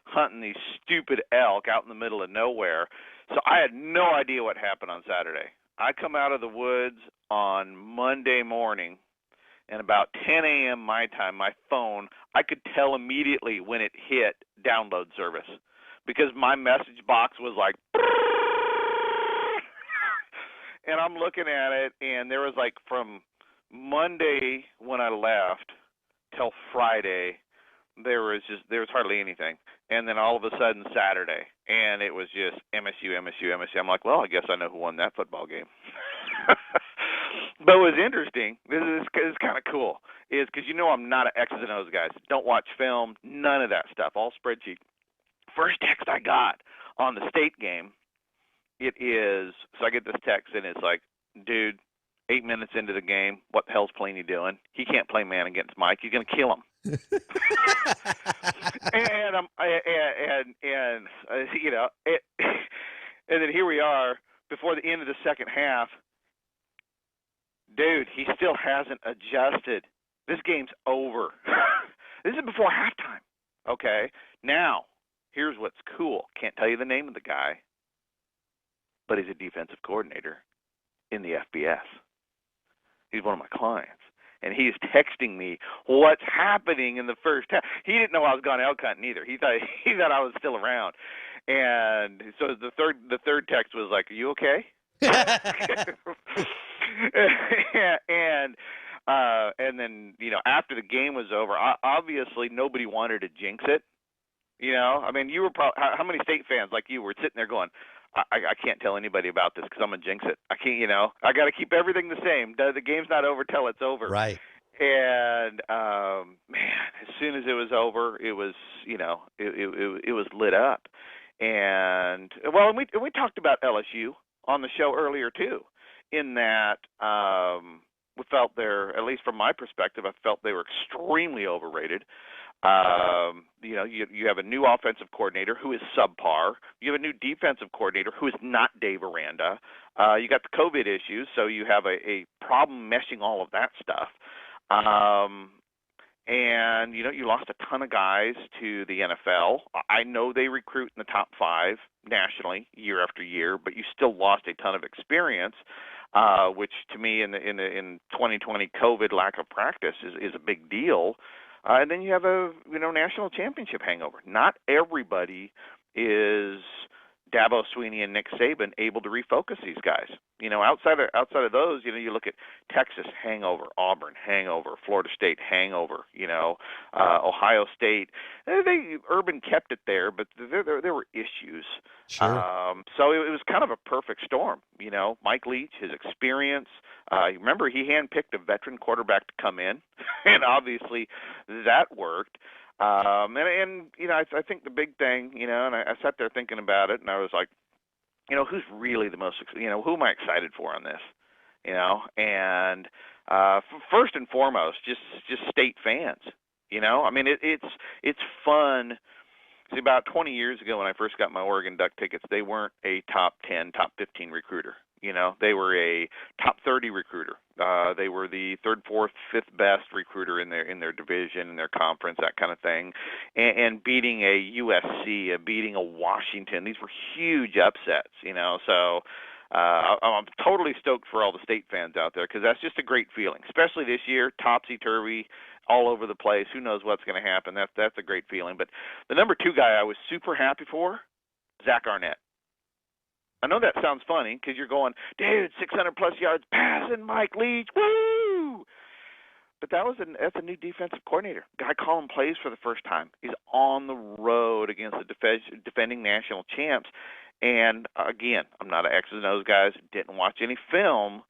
hunting these stupid elk out in the middle of nowhere. So I had no idea what happened on Saturday. I come out of the woods on Monday morning, and about 10 a.m. my time, my phone, I could tell immediately when it hit download service because my message box was like, and I'm looking at it, and there was like from Monday when I left till Friday, there was hardly anything. And then all of a sudden Saturday, and it was just MSU. I'm like, well, I guess I know who won that football game. But what was interesting, this is kind of cool, is because I'm not an X's and O's guy. Don't watch film, none of that stuff, all spreadsheet. First text I got on the state game, so I get this text, and it's like, dude, 8 minutes into the game, what the hell's Pelini doing? He can't play man against Mike. He's going to kill him. And then here we are before the end of the second half. Dude, he still hasn't adjusted. This game's over. This is before halftime. Okay, now here's what's cool. Can't tell you the name of the guy, but he's a defensive coordinator in the FBS. He's one of my clients. And he's texting me what's happening in the first half. He didn't know I was gone elk hunting either. He thought I was still around. And so the third text was like, "Are you okay?" and then after the game was over, obviously nobody wanted to jinx it. I mean, you were probably, how many state fans like you were sitting there going, I can't tell anybody about this because I'm going to jinx it. I can't, I got to keep everything the same. The game's not over till it's over. Right. And, man, as soon as it was over, it was, it was lit up. And, well, and we talked about LSU on the show earlier, too, in that we felt at least from my perspective, I felt they were extremely overrated. You have a new offensive coordinator who is subpar. You have a new defensive coordinator who is not Dave Aranda. You got the COVID issues, so you have a problem meshing all of that stuff. And you lost a ton of guys to the NFL. I know they recruit in the top 5 nationally year after year, but you still lost a ton of experience, which to me in 2020 COVID lack of practice is a big deal. And then you have a national championship hangover. Not everybody is Dabo Swinney and Nick Saban able to refocus these guys. Outside of those, you look at Texas hangover, Auburn hangover, Florida State hangover. Ohio State. Urban kept it there, but there were issues. Sure. So it was kind of a perfect storm. Mike Leach, his experience. Remember, he handpicked a veteran quarterback to come in, and obviously that worked. I think the big thing, and I sat there thinking about it, and I was like, who's really the most, who am I excited for on this? And first and foremost, just state fans. I mean, it's fun. See, about 20 years ago when I first got my Oregon Duck tickets, they weren't a top 10, top 15 recruiter. They were a top 30 recruiter. They were the 3rd, 4th, 5th best recruiter in their division, in their conference, that kind of thing. And beating a USC, beating a Washington, these were huge upsets. So I'm totally stoked for all the state fans out there because that's just a great feeling, especially this year, topsy-turvy, all over the place. Who knows what's going to happen? That's a great feeling. But the number 2 guy I was super happy for, Zach Arnett. I know that sounds funny because you're going, dude, 600-plus yards passing, Mike Leach, woo! But that's a new defensive coordinator. Guy calling plays for the first time. He's on the road against the defending national champs. And, again, I'm not an X's and O's guy, didn't watch any film,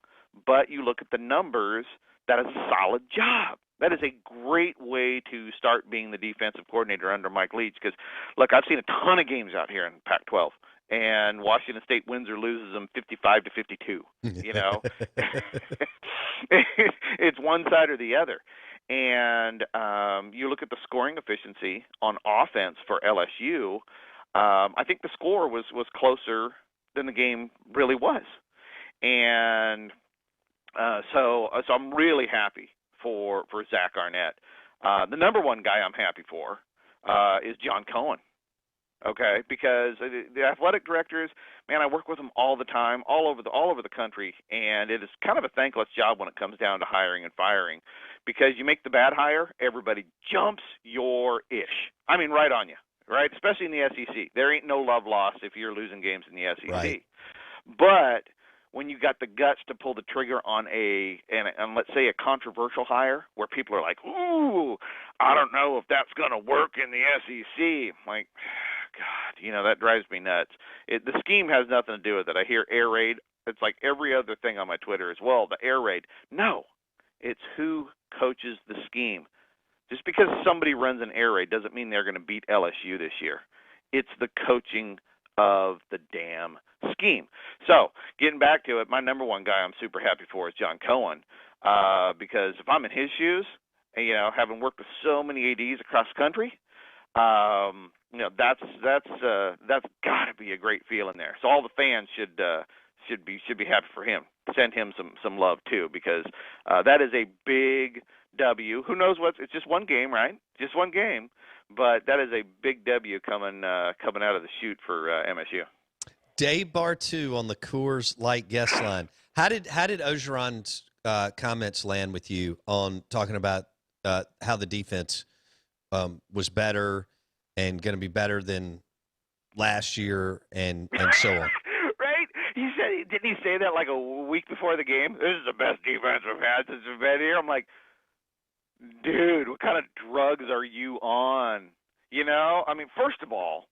but you look at the numbers, that is a solid job. That is a great way to start being the defensive coordinator under Mike Leach because, look, I've seen a ton of games out here in Pac-12. And Washington State wins or loses them 55-52. It's one side or the other. And you look at the scoring efficiency on offense for LSU. I think the score was closer than the game really was. And so I'm really happy for Zach Arnett. The number 1 guy I'm happy for is John Cohen. okay? Because the athletic directors, man, I work with them all the time, all over the country, and it is kind of a thankless job when it comes down to hiring and firing, because you make the bad hire, everybody jumps your ish. I mean, right on you, right? Especially in the SEC, there ain't no love lost if you're losing games in the SEC. Right. But when you got the guts to pull the trigger on and let's say a controversial hire where people are like, ooh, I don't know if that's going to work in the SEC. I'm like, God, that drives me nuts. The scheme has nothing to do with it. I hear air raid. It's like every other thing on my Twitter as well, the air raid. No, it's who coaches the scheme. Just because somebody runs an air raid doesn't mean they're going to beat LSU this year. It's the coaching of the damn scheme. So, getting back to it, my number one guy I'm super happy for is John Cohen, because if I'm in his shoes, and, having worked with so many ADs across the country, that's got to be a great feeling there. So all the fans should be happy for him. Send him some love too, because that is a big W. Who knows it's just one game, right? Just one game, but that is a big W coming out of the chute for MSU. Dave Bartoo on the Coors Light guest line. How did Orgeron's comments land with you on talking about how the defense was better and going to be better than last year and so on? Right? Didn't he say that like a week before the game? This is the best defense we've had since we've been here. I'm like, dude, what kind of drugs are you on? I mean, first of all,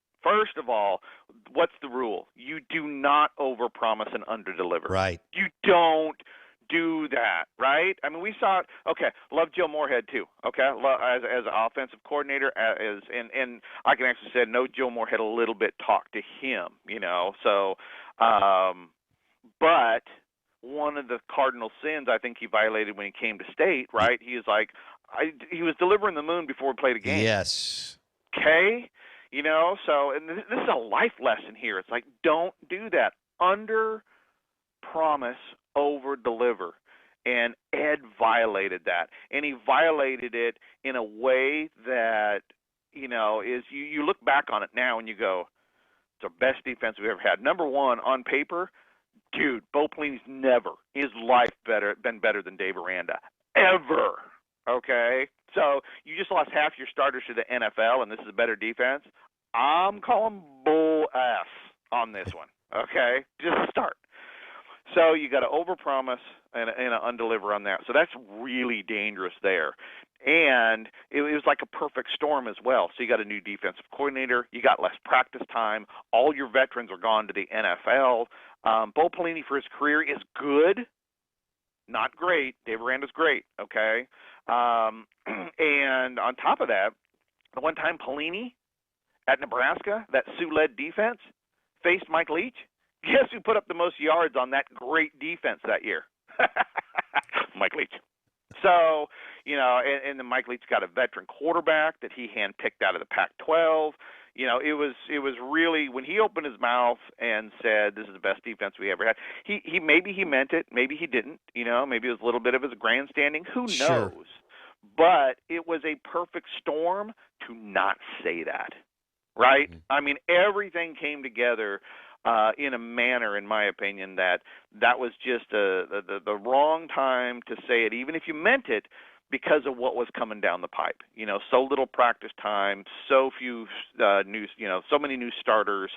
what's the rule? You do not overpromise and underdeliver. Right. You don't do that, right? I mean, we saw it. Okay, love Joe Moorhead too. Okay, as an offensive coordinator, and I can actually say know Joe Moorhead a little bit. Talk to him, So, but one of the cardinal sins I think he violated when he came to state, right? He is like, he was delivering the moon before we played a game. Yes. Okay. So, and this is a life lesson here. It's like, don't do that. Under promise, over deliver. And Ed violated that. And he violated it in a way that, is you look back on it now and you go, it's our best defense we've ever had. Number one, on paper, dude, Bo Pelini's never, his life been better than Dave Aranda. Ever. Okay? So you just lost half your starters to the NFL, and this is a better defense. I'm calling bull ass on this one. Okay? Just start. So you got to overpromise and undeliver on that. So that's really dangerous there. And it was like a perfect storm as well. So you got a new defensive coordinator. You got less practice time. All your veterans are gone to the NFL. Bo Pelini for his career is good, not great. Dave Aranda's great, okay? And on top of that, the one time Pelini at Nebraska, that Sioux-led defense, faced Mike Leach, guess who put up the most yards on that great defense that year? Mike Leach. So, and then Mike Leach got a veteran quarterback that he handpicked out of the Pac-12. It was really, when he opened his mouth and said this is the best defense we ever had, he maybe he meant it, maybe he didn't, maybe it was a little bit of his grandstanding, who knows? Sure. But it was a perfect storm to not say that, right? Mm-hmm. I mean, everything came together in a manner, in my opinion, that was just the wrong time to say it, even if you meant it, because of what was coming down the pipe. So little practice time, so few so many new starters,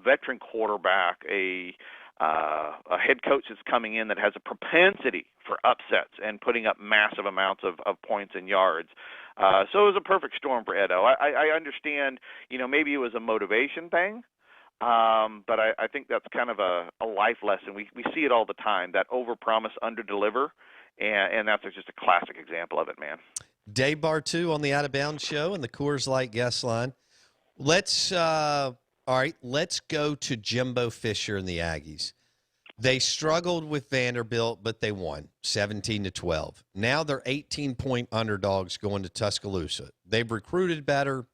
veteran quarterback, a head coach that's coming in that has a propensity for upsets and putting up massive amounts of points and yards. So it was a perfect storm for Edo. I understand, maybe it was a motivation thing, but I think that's kind of a life lesson. We see it all the time, that overpromise, underdeliver, and that's just a classic example of it, man. Dave Bartoo on the Out of Bounds show and the Coors Light guest line. Let's go to Jimbo Fisher and the Aggies. They struggled with Vanderbilt, but they won 17-12. Now they're 18-point underdogs going to Tuscaloosa. They've recruited better.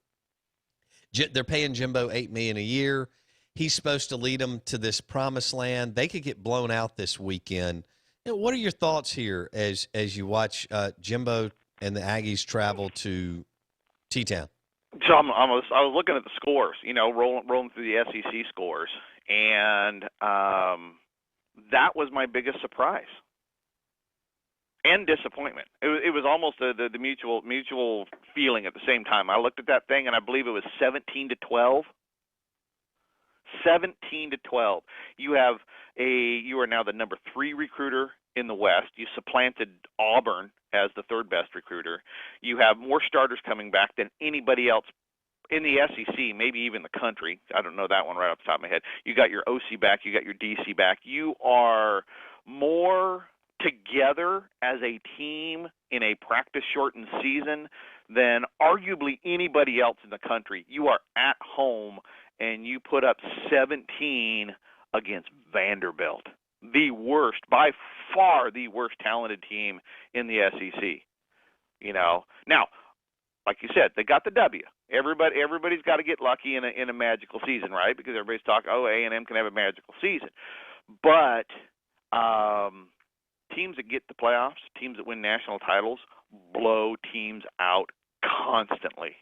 They're paying Jimbo $8 million a year. He's supposed to lead them to this promised land. They could get blown out this weekend. What are your thoughts here as you watch Jimbo and the Aggies travel to T-Town? So I was looking at the scores, rolling through the SEC scores, and that was my biggest surprise and disappointment. It was almost the mutual feeling at the same time. I looked at that thing, and I believe it was 17-12. 17-12. You are now the number 3 recruiter in the West. You supplanted Auburn as the 3rd best recruiter. You have more starters coming back than anybody else in the SEC, maybe even the country. I don't know that one right off the top of my head. You got your OC back. You got your DC back. You are more together as a team in a practice-shortened season than arguably anybody else in the country. You are at home, and you put up 17 against Vanderbilt, the worst, by far the worst talented team in the SEC. Now, like you said, they got the W. Everybody's got to get lucky in a magical season, right? Because everybody's talking, A&M can have a magical season, but teams that get the playoffs, teams that win national titles, blow teams out constantly.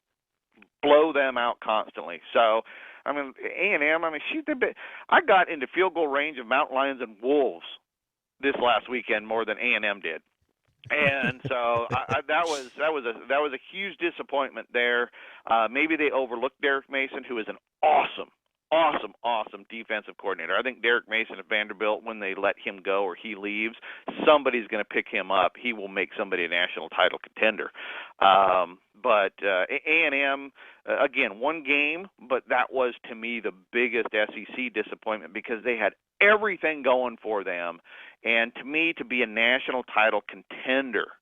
Blow them out constantly. So, A&M, I got into field goal range of Mountain Lions and Wolves this last weekend more than A&M did. And so that was a huge disappointment there. Maybe they overlooked Derek Mason, who is an awesome defensive coordinator. I think Derek Mason at Vanderbilt, when they let him go or he leaves, somebody's going to pick him up. He will make somebody a national title contender. But A&M, again, one game, but that was, to me, the biggest SEC disappointment because they had everything going for them. And to me, to be a national title contender,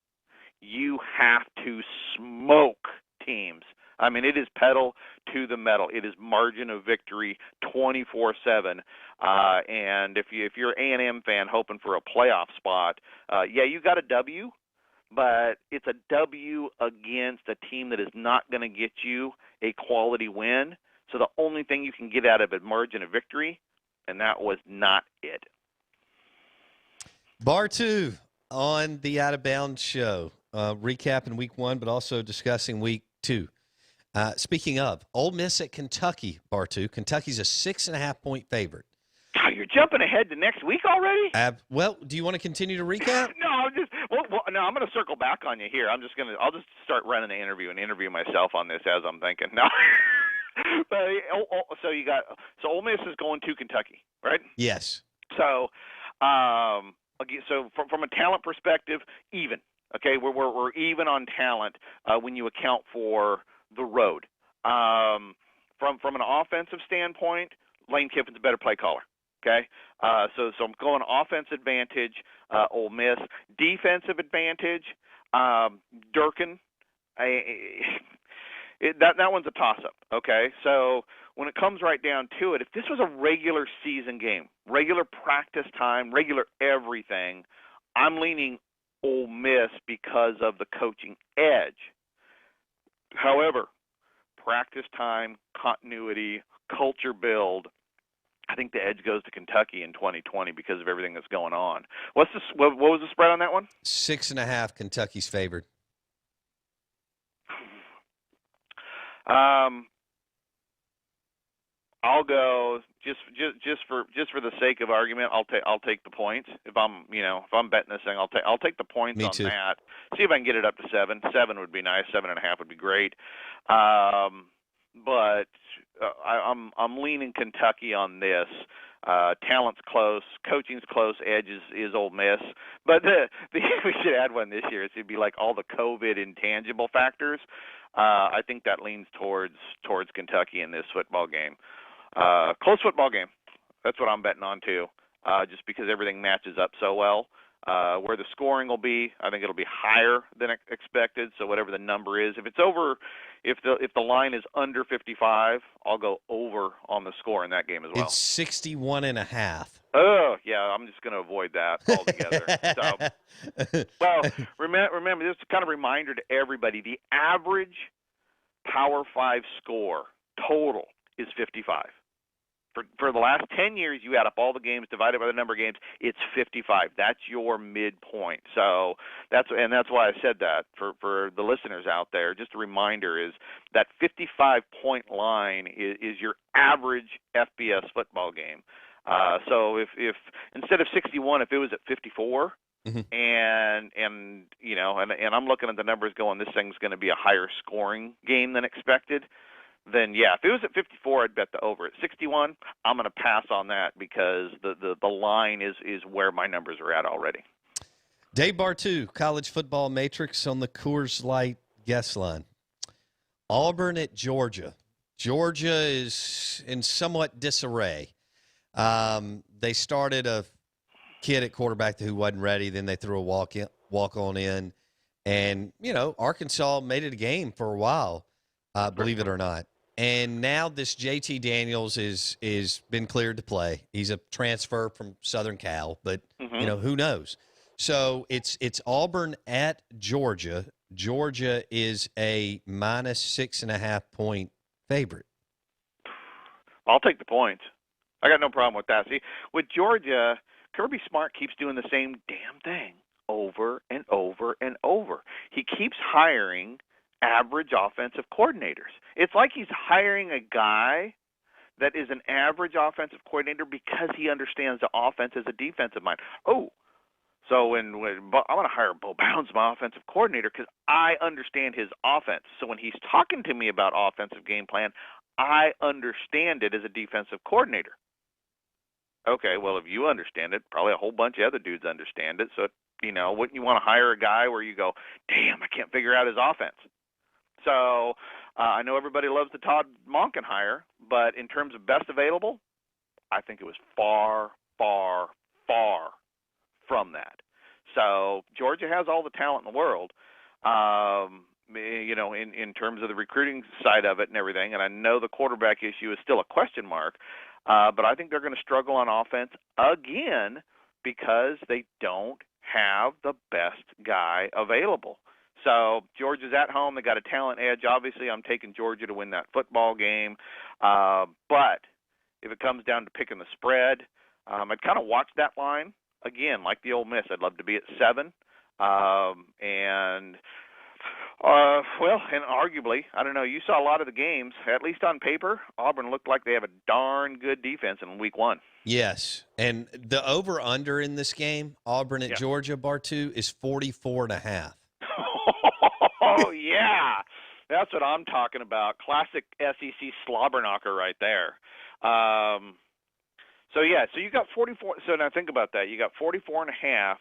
you have to smoke teams. It is pedal to the metal. It is margin of victory 24/7. And if you're an A&M fan hoping for a playoff spot, you got a W, but it's a W against a team that is not going to get you a quality win. So the only thing you can get out of a margin of victory, and that was not it. Bartoo on the Out of Bounds show, recapping week 1, but also discussing week 2. Speaking of, Ole Miss at Kentucky, Bartoo. Kentucky's a 6.5-point favorite. Oh, you're jumping ahead to next week already? Well, do you want to continue to recap? No, I'm going to circle back on you here. I'll just start running the interview and interview myself on this as I'm thinking. No. But so Ole Miss is going to Kentucky, right? Yes. So, from a talent perspective, even. Okay, we're even on talent when you account for the road. From an offensive standpoint, Lane Kiffin's a better play caller. Okay, so I'm going offense advantage, Ole Miss. Defensive advantage, Durkin. That one's a toss-up. Okay, so when it comes right down to it, if this was a regular season game, regular practice time, regular everything, I'm leaning Ole Miss because of the coaching edge. However, practice time, continuity, culture build, I think the edge goes to Kentucky in 2020 because of everything that's going on. What was the spread on that one? 6.5. Kentucky's favored. I'll go just for the sake of argument. I'll take the points. If I'm betting this thing, I'll take the points Me on too. that. See if I can get it up to 7. 7 would be nice. 7.5 would be great. But I'm leaning Kentucky on this. Talent's close, coaching's close, edge is Ole Miss. But we should add one this year. It'd be like all the COVID intangible factors. I think that leans towards Kentucky in this football game. Close football game. That's what I'm betting on too. Just because everything matches up so well. Where the scoring will be, I think it'll be higher than expected. So whatever the number is, if the line is under 55, I'll go over on the score in that game as well. It's 61.5. Oh yeah, I'm just going to avoid that altogether. So, well, remember this is kind of a reminder to everybody: the average Power 5 score total is 55. For the last 10 years, you add up all the games divided by the number of games, it's 55. That's your midpoint. So that's why I said that for the listeners out there. Just a reminder is that 55-point line is your average FBS football game. So if instead of 61, if it was at 54, Mm-hmm. and you know, and I'm looking at the numbers going, this thing's going to be a higher scoring game than expected. Then yeah, if it was at 54, I'd bet the over. At 61, I'm going to pass on that because the line is where my numbers are at already. Dave Bartoo, College Football Matrix on the Coors Light guest line. Auburn at Georgia. Georgia is in somewhat disarray. They started a kid at quarterback who wasn't ready. Then they threw a walk-on in. And, you know, Arkansas made it a game for a while, believe it or not. And now this JT Daniels is been cleared to play. He's a transfer from Southern Cal, but, you know, who knows? So it's Auburn at Georgia. Georgia is a -6.5 point favorite. I'll take the points. I got no problem with that. See, with Georgia, Kirby Smart keeps doing the same damn thing over and over and over. He keeps hiring average offensive coordinators. It's like he's hiring a guy that is an average offensive coordinator because he understands the offense as a defensive mind. Oh, so when I'm going to hire Bo Bounds, my offensive coordinator, because I understand his offense. So when he's talking to me about offensive game plan, I understand it as a defensive coordinator. Okay, well, if you understand it, probably a whole bunch of other dudes understand it. So, you know, wouldn't you want to hire a guy where you go, damn, I can't figure out his offense? So I know everybody loves the Todd Monken hire, but in terms of best available, I think it was far, far, far from that. So Georgia has all the talent in the world, you know, in terms of the recruiting side of it and everything. And I know the quarterback issue is still a question mark, but I think they're going to struggle on offense again because they don't have the best guy available. So Georgia's at home. They got a talent edge. Obviously, I'm taking Georgia to win that football game. But if it comes down to picking the spread, I'd kind of watch that line. Again, like the Ole Miss, I'd love to be at 7. Well, and arguably, I don't know, you saw a lot of the games, at least on paper, Auburn looked like they have a darn good defense in week 1. Yes, and the over-under in this game, Auburn at Georgia, Bartoo, is 44.5. Oh, yeah. That's what I'm talking about. Classic SEC slobber knocker right there. So you got 44. So now think about that. You got 44.5,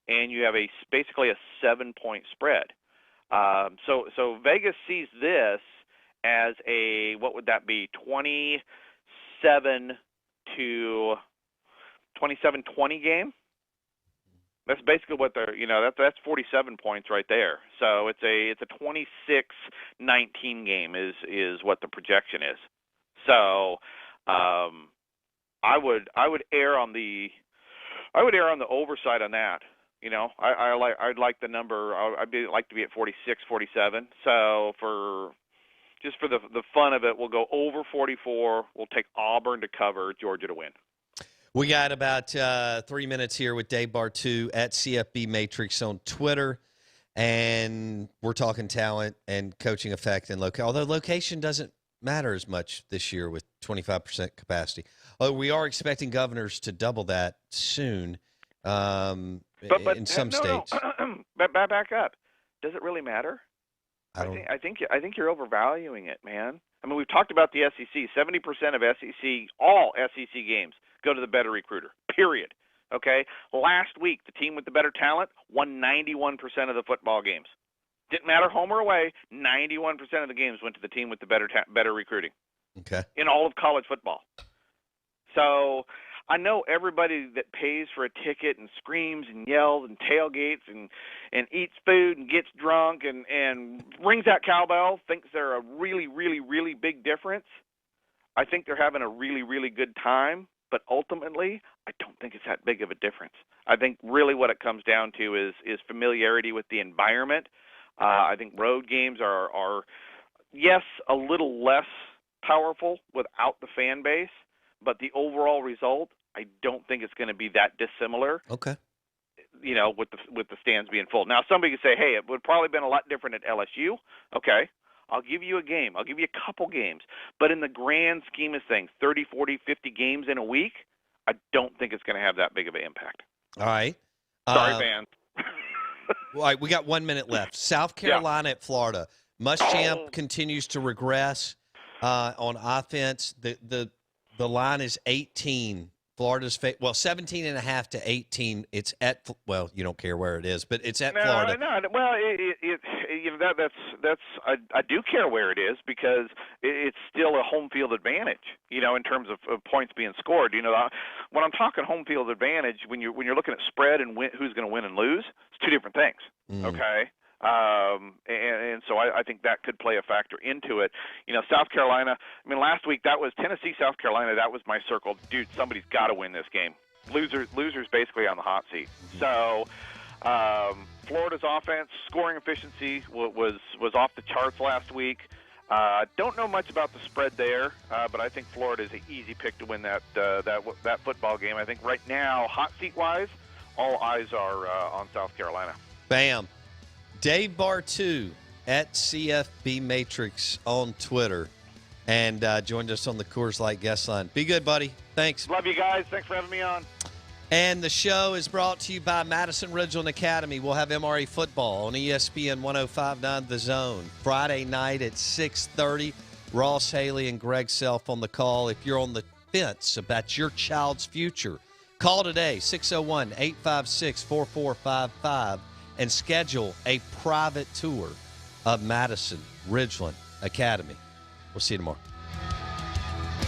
and you have basically a 7-point spread. So Vegas sees this as a, what would that be, 27-20 game? That's basically what they're, you know, that's 47 points right there. So it's a 26-19 game is what the projection is. So I would err on the overside on that. You know, I'd like the number. I'd like to be at 46, 47. So for the fun of it, we'll go over 44. We'll take Auburn to cover, Georgia to win. We got about 3 minutes here with Dave Bartoo at CFB Matrix on Twitter, and we're talking talent and coaching effect and location. Although location doesn't matter as much this year with 25% capacity. We are expecting governors to double that soon but in some states. Back up. Does it really matter? I think you're overvaluing it, man. I mean, we've talked about the SEC. 70% of all SEC games go to the better recruiter, period. Okay? Last week, the team with the better talent won 91% of the football games. Didn't matter home or away, 91% of the games went to the team with the better recruiting. Okay. In all of college football. So I know everybody that pays for a ticket and screams and yells and tailgates and eats food and gets drunk and rings that cowbell thinks they're a really, really, really big difference. I think they're having a really, really good time, but ultimately I don't think it's that big of a difference. I think really what it comes down to is familiarity with the environment. I think road games are yes, a little less powerful without the fan base, but the overall result, I don't think it's going to be that dissimilar. Okay. With the stands being full. Now, somebody could say, hey, it would probably been a lot different at LSU. Okay. I'll give you a game. I'll give you a couple games. But in the grand scheme of things, 30, 40, 50 games in a week, I don't think it's going to have that big of an impact. All right. Sorry, fans. All right, we got 1 minute left. South Carolina at Florida. Muschamp continues to regress on offense. The line is 18. Florida's 17.5 to 18. It's at you don't care where it is, but it's at Florida. No. Well, I do care where it is because it's still a home field advantage. In terms of points being scored. When I'm talking home field advantage, when you're looking at spread and who's going to win and lose, it's two different things. Okay. And so I think that could play a factor into it. South Carolina, last week that was Tennessee, South Carolina, that was my circle. Dude, somebody's got to win this game. Losers basically on the hot seat. So Florida's offense, scoring efficiency was off the charts last week. Don't know much about the spread there, but I think Florida is an easy pick to win that football game. I think right now, hot seat-wise, all eyes are on South Carolina. Bam. Dave Bartoo at CFB Matrix on Twitter and joined us on the Coors Light guest line. Be good, buddy. Thanks. Love you guys. Thanks for having me on. And the show is brought to you by Madison Ridgeland Academy. We'll have MRA football on ESPN 105.9 The Zone Friday night at 6:30. Ross Haley and Greg Self on the call. If you're on the fence about your child's future, call today, 601-856-4455. and schedule a private tour of Madison Ridgeland Academy. We'll see you tomorrow.